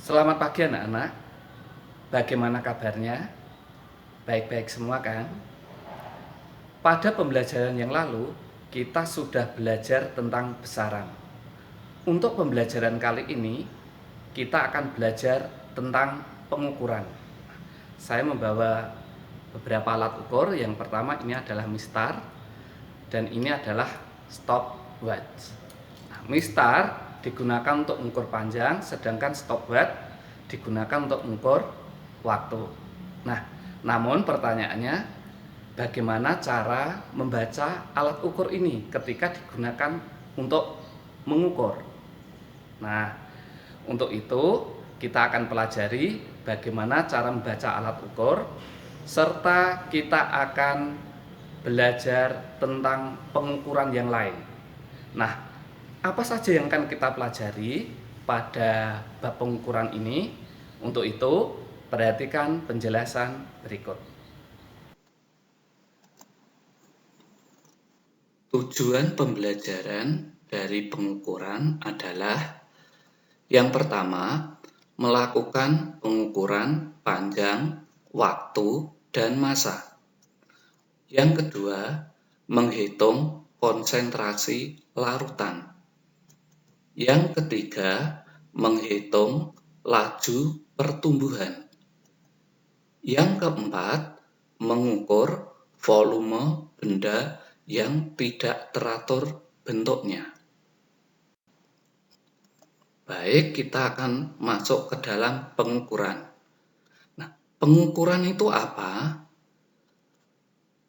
Selamat pagi anak-anak, bagaimana kabarnya? Baik-baik semua kan? Pada pembelajaran yang lalu, kita sudah belajar tentang besaran. Untuk pembelajaran kali ini, kita akan belajar tentang pengukuran. Saya membawa beberapa alat ukur. Yang pertama ini adalah mistar, dan ini adalah stopwatch. Mistar digunakan untuk mengukur panjang, sedangkan stopwatch digunakan untuk mengukur waktu. Namun pertanyaannya, bagaimana cara membaca alat ukur ini ketika digunakan untuk mengukur? Untuk itu kita akan pelajari bagaimana cara membaca alat ukur, serta kita akan belajar tentang pengukuran yang lain. Apa saja yang akan kita pelajari pada bab pengukuran ini? Untuk itu, perhatikan penjelasan berikut. Tujuan pembelajaran dari pengukuran adalah yang pertama, melakukan pengukuran panjang, waktu, dan masa. Yang kedua, menghitung konsentrasi larutan. Yang ketiga, menghitung laju pertumbuhan. Yang keempat, mengukur volume benda yang tidak teratur bentuknya. Baik, kita akan masuk ke dalam pengukuran. Pengukuran itu apa?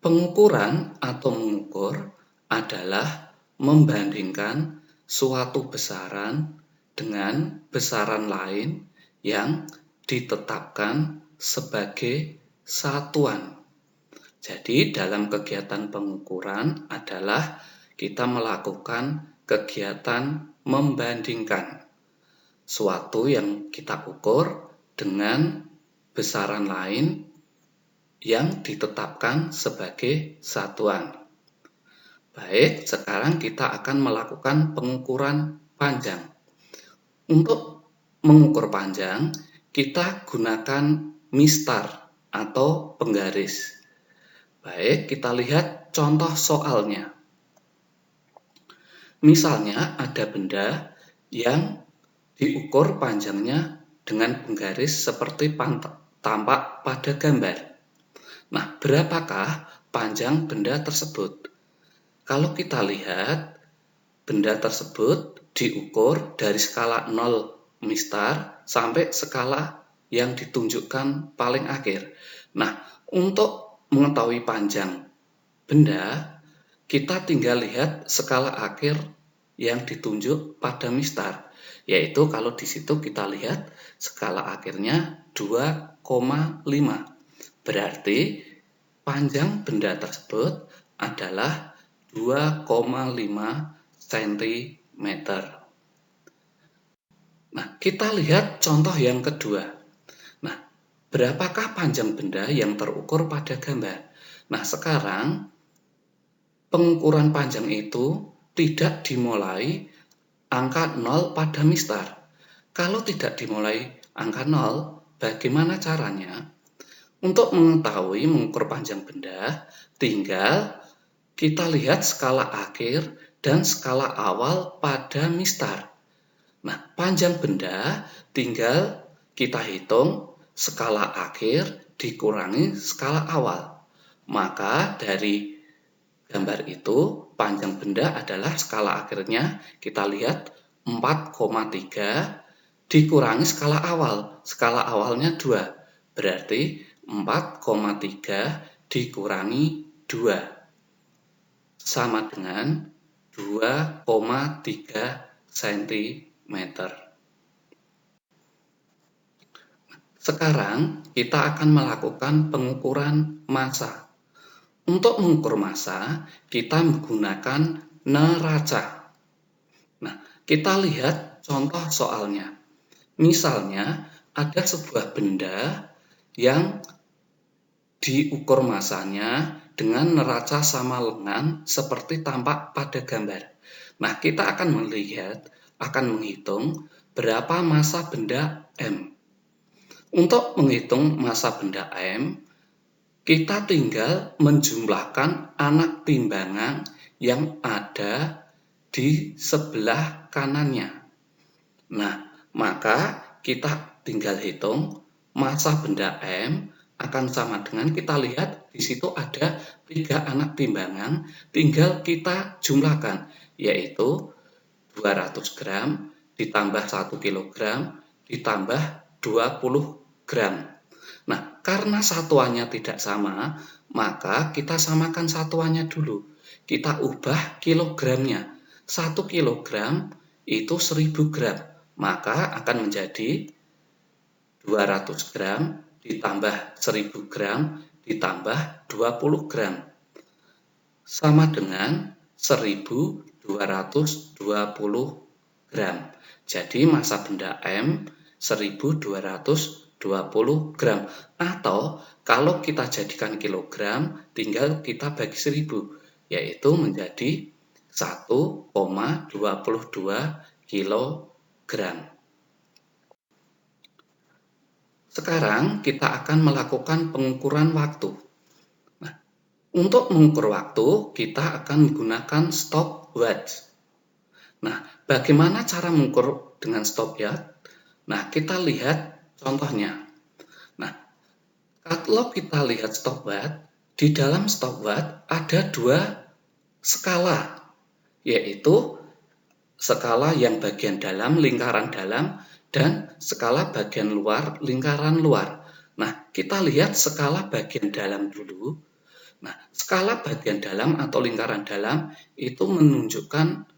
Pengukuran atau mengukur adalah membandingkan suatu besaran dengan besaran lain yang ditetapkan sebagai satuan. Jadi dalam kegiatan pengukuran adalah kita melakukan kegiatan membandingkan suatu yang kita ukur dengan besaran lain yang ditetapkan sebagai satuan. Baik, sekarang kita akan melakukan pengukuran panjang. Untuk mengukur panjang, kita gunakan mistar atau penggaris. Baik, kita lihat contoh soalnya. Misalnya ada benda yang diukur panjangnya dengan penggaris seperti tampak pada gambar. Berapakah panjang benda tersebut? Kalau kita lihat, benda tersebut diukur dari skala 0 mistar sampai skala yang ditunjukkan paling akhir. Untuk mengetahui panjang benda, kita tinggal lihat skala akhir yang ditunjuk pada mistar, yaitu kalau di situ kita lihat skala akhirnya 2,5. Berarti panjang benda tersebut adalah 2,5 cm. Kita lihat contoh yang kedua. Berapakah panjang benda yang terukur pada gambar? Sekarang pengukuran panjang itu tidak dimulai angka 0 pada mistar. Kalau tidak dimulai angka 0, bagaimana caranya? Untuk mengetahui mengukur panjang benda, tinggal kita lihat skala akhir dan skala awal pada mistar. Panjang benda tinggal kita hitung skala akhir dikurangi skala awal. Maka dari gambar itu, panjang benda adalah skala akhirnya, kita lihat 4,3 dikurangi skala awal. Skala awalnya 2, berarti 4,3 dikurangi 2 sama dengan 2,3 cm. Sekarang kita akan melakukan pengukuran massa. Untuk mengukur massa, kita menggunakan neraca. Kita lihat contoh soalnya. Misalnya, ada sebuah benda yang diukur massanya dengan neraca sama lengan seperti tampak pada gambar. Kita akan menghitung berapa massa benda M. Untuk menghitung massa benda M, kita tinggal menjumlahkan anak timbangan yang ada di sebelah kanannya. Nah, maka kita tinggal hitung massa benda M akan sama dengan, kita lihat di situ ada 3 anak timbangan, tinggal kita jumlahkan, yaitu 200 gram ditambah 1 kilogram ditambah 20 gram. Nah, karena satuannya tidak sama, maka kita samakan satuannya dulu. Kita ubah kilogramnya. 1 kilogram itu 1000 gram. Maka akan menjadi 200 gram ditambah 1000 gram ditambah 20 gram. Sama dengan 1220 gram. Jadi massa benda M 1220 gram. Atau kalau kita jadikan kilogram, tinggal kita bagi 1000, yaitu menjadi 1,22 kilogram. Sekarang kita akan melakukan pengukuran waktu. Nah, untuk mengukur waktu, kita akan menggunakan stopwatch. Nah, bagaimana cara mengukur dengan stopwatch? Nah, kita lihat contohnya. Nah, kalau kita lihat stopwatch, di dalam stopwatch ada 2 skala, yaitu skala yang bagian dalam, lingkaran dalam, dan skala bagian luar, lingkaran luar. Nah, kita lihat skala bagian dalam dulu. Nah, skala bagian dalam atau lingkaran dalam itu menunjukkan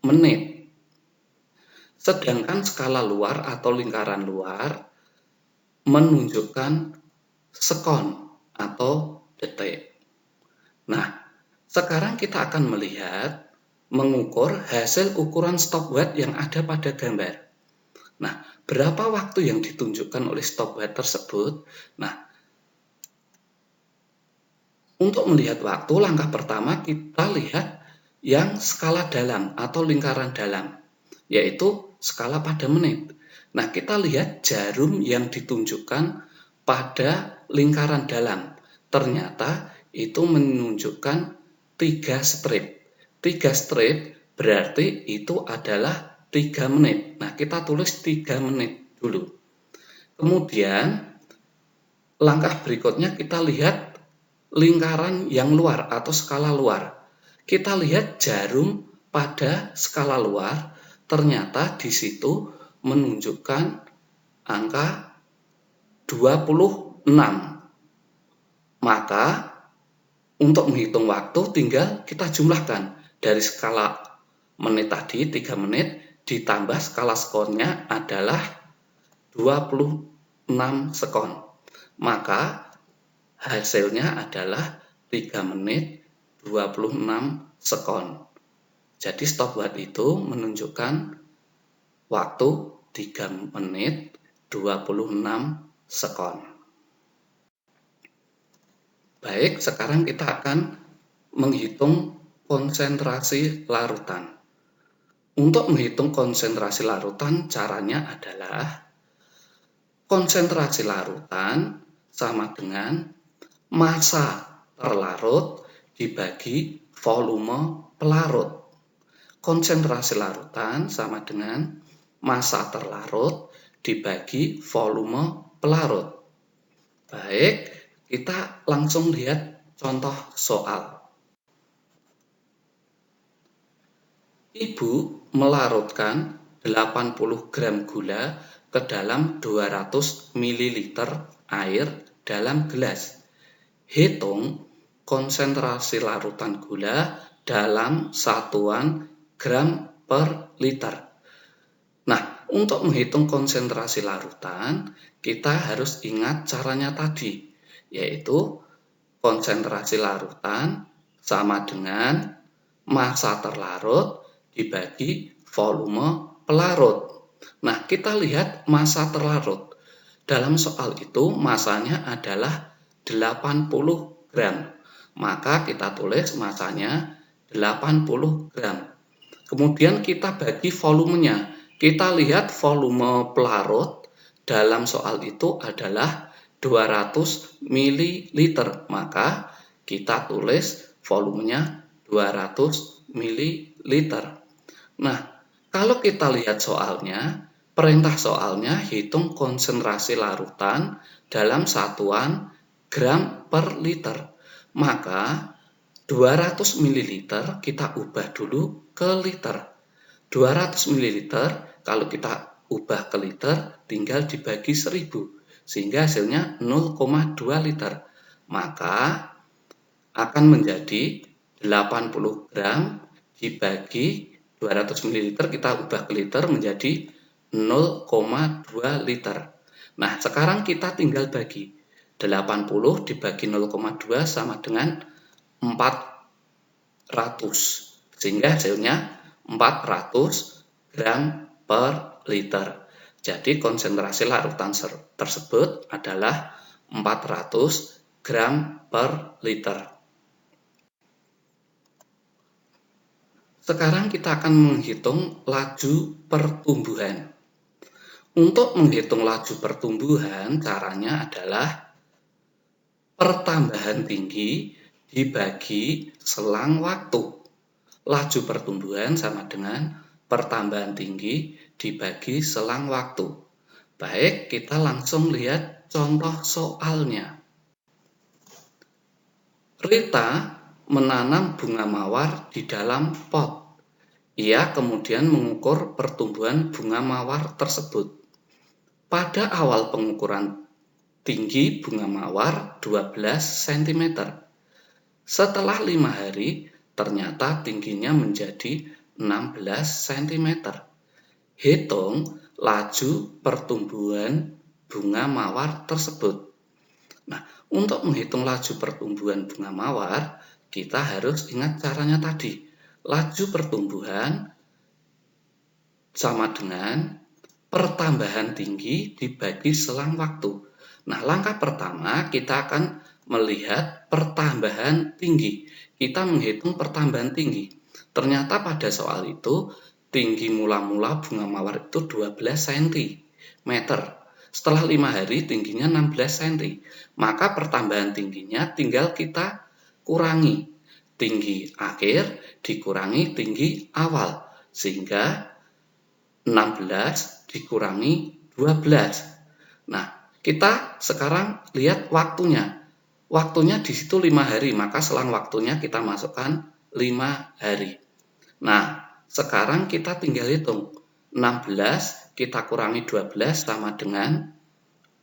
menit. Sedangkan skala luar atau lingkaran luar menunjukkan sekon atau detik. Nah, sekarang kita akan melihat mengukur hasil ukuran stopwatch yang ada pada gambar. Nah, berapa waktu yang ditunjukkan oleh stopwatch tersebut? Nah, untuk melihat waktu, langkah pertama kita lihat yang skala dalam atau lingkaran dalam, yaitu skala pada menit. Nah, kita lihat jarum yang ditunjukkan pada lingkaran dalam. Ternyata itu menunjukkan 3 strip. 3 strip berarti itu adalah 3 menit. Nah, kita tulis 3 menit dulu. Kemudian, langkah berikutnya kita lihat lingkaran yang luar atau skala luar. Kita lihat jarum pada skala luar, ternyata di situ menunjukkan angka 26. Maka, untuk menghitung waktu tinggal kita jumlahkan dari skala menit tadi 3 menit ditambah skala sekonnya adalah 26 sekon. Maka hasilnya adalah 3 menit 26 sekon. Jadi stopwatch itu menunjukkan waktu 3 menit 26 sekon. Baik, sekarang kita akan menghitung konsentrasi larutan. Untuk menghitung konsentrasi larutan, caranya adalah konsentrasi larutan sama dengan massa terlarut dibagi volume pelarut. Konsentrasi larutan sama dengan massa terlarut dibagi volume pelarut. Baik, kita langsung lihat contoh soal. Ibu melarutkan 80 gram gula ke dalam 200 ml air dalam gelas. Hitung konsentrasi larutan gula dalam satuan gram per liter. Nah, untuk menghitung konsentrasi larutan, kita harus ingat caranya tadi, yaitu konsentrasi larutan sama dengan massa terlarut dibagi volume pelarut. Nah, kita lihat massa terlarut. Dalam soal itu massanya adalah 80 gram. Maka kita tulis massanya 80 gram. Kemudian kita bagi volumenya. Kita lihat volume pelarut dalam soal itu adalah 200 ml, maka kita tulis volumenya 200 ml. Nah, kalau kita lihat soalnya, perintah soalnya hitung konsentrasi larutan dalam satuan gram per liter. Maka 200 ml kita ubah dulu ke liter. 200 ml kalau kita ubah ke liter tinggal dibagi 1000 sehingga hasilnya 0,2 liter. Maka akan menjadi 80 gram dibagi 200 ml kita ubah ke liter menjadi 0,2 liter. Nah, sekarang kita tinggal bagi. 80 dibagi 0,2 sama dengan 400. Sehingga hasilnya 400 gram per liter. Jadi konsentrasi larutan tersebut adalah 400 gram per liter. Sekarang kita akan menghitung laju pertumbuhan. Untuk menghitung laju pertumbuhan, caranya adalah pertambahan tinggi dibagi selang waktu. Laju pertumbuhan sama dengan pertambahan tinggi dibagi selang waktu. Baik, kita langsung lihat contoh soalnya. Rita menanam bunga mawar di dalam pot. Ia kemudian mengukur pertumbuhan bunga mawar tersebut. Pada awal pengukuran tinggi bunga mawar 12 cm. Setelah 5 hari, ternyata tingginya menjadi 16 cm. Hitung laju pertumbuhan bunga mawar tersebut. Nah, untuk menghitung laju pertumbuhan bunga mawar, kita harus ingat caranya tadi. Laju pertumbuhan sama dengan pertambahan tinggi dibagi selang waktu. Nah, langkah pertama kita akan melihat pertambahan tinggi. Kita menghitung pertambahan tinggi. Ternyata pada soal itu, tinggi mula-mula bunga mawar itu 12 cm. Setelah 5 hari tingginya 16 cm. Maka pertambahan tingginya tinggal kita kurangi. Tinggi akhir dikurangi tinggi awal. Sehingga 16 dikurangi 12. Nah, kita sekarang lihat waktunya. Waktunya di situ 5 hari, maka selang waktunya kita masukkan 5 hari. Nah, sekarang kita tinggal hitung. 16 kita kurangi 12 sama dengan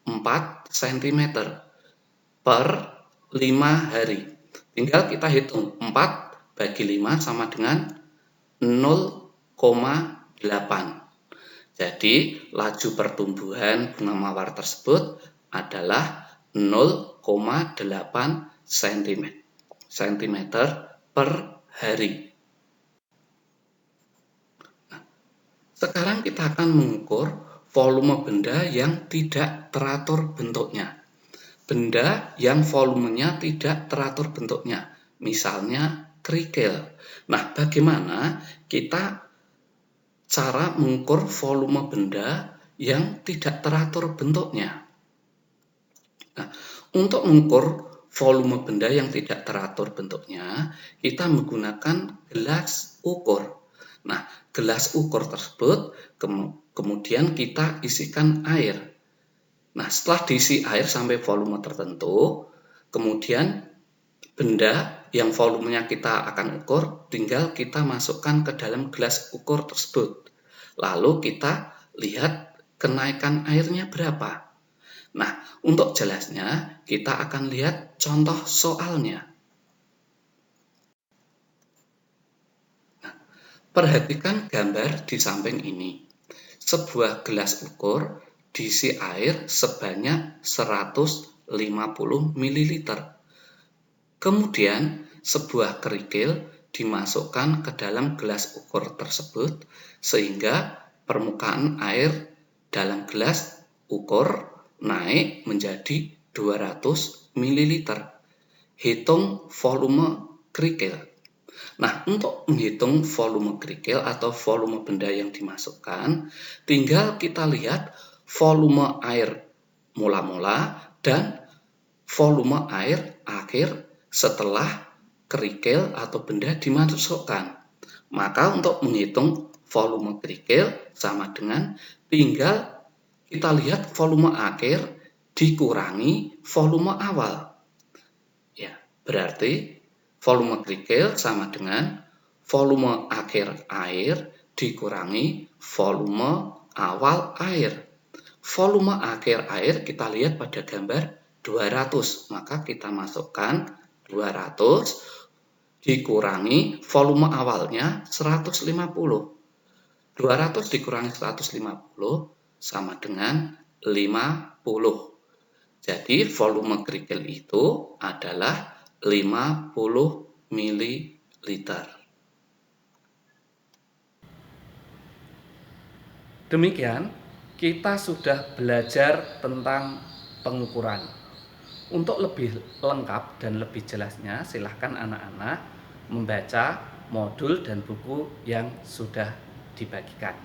4 cm per 5 hari. Tinggal kita hitung. 4 bagi 5 sama dengan 0,8. Jadi, laju pertumbuhan bunga mawar tersebut adalah 0,8 cm per hari. Nah, sekarang kita akan mengukur volume benda yang tidak teratur bentuknya. Benda yang volumenya tidak teratur bentuknya, misalnya kerikil. Nah, bagaimana kita cara mengukur volume benda yang tidak teratur bentuknya? Nah, untuk mengukur volume benda yang tidak teratur bentuknya, kita menggunakan gelas ukur. Nah, gelas ukur tersebut kemudian kita isikan air. Nah, setelah diisi air sampai volume tertentu, kemudian benda yang volumenya kita akan ukur, tinggal kita masukkan ke dalam gelas ukur tersebut. Lalu kita lihat kenaikan airnya berapa. Nah, untuk jelasnya, kita akan lihat contoh soalnya. Nah, perhatikan gambar di samping ini. Sebuah gelas ukur diisi air sebanyak 150 ml. Kemudian, sebuah kerikil dimasukkan ke dalam gelas ukur tersebut sehingga permukaan air dalam gelas ukur naik menjadi 200 ml. Hitung volume kerikil. Nah, untuk menghitung volume kerikil atau volume benda yang dimasukkan, tinggal kita lihat volume air mula-mula dan volume air akhir setelah kerikil atau benda dimasukkan. Maka untuk menghitung volume kerikil sama dengan tinggal kita lihat volume akhir dikurangi volume awal. Ya, berarti volume kerikil sama dengan volume akhir air dikurangi volume awal air. Volume akhir air kita lihat pada gambar 200, maka kita masukkan 200 dikurangi volume awalnya 150. 200 dikurangi 150 sama dengan 50. Jadi volume kerikil itu adalah 50 ml. Demikian, kita sudah belajar tentang pengukuran. Untuk lebih lengkap dan lebih jelasnya, silahkan anak-anak membaca modul dan buku yang sudah dibagikan.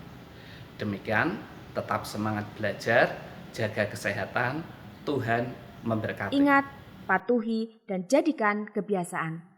Demikian, tetap semangat belajar, jaga kesehatan, Tuhan memberkati. Ingat, patuhi dan jadikan kebiasaan.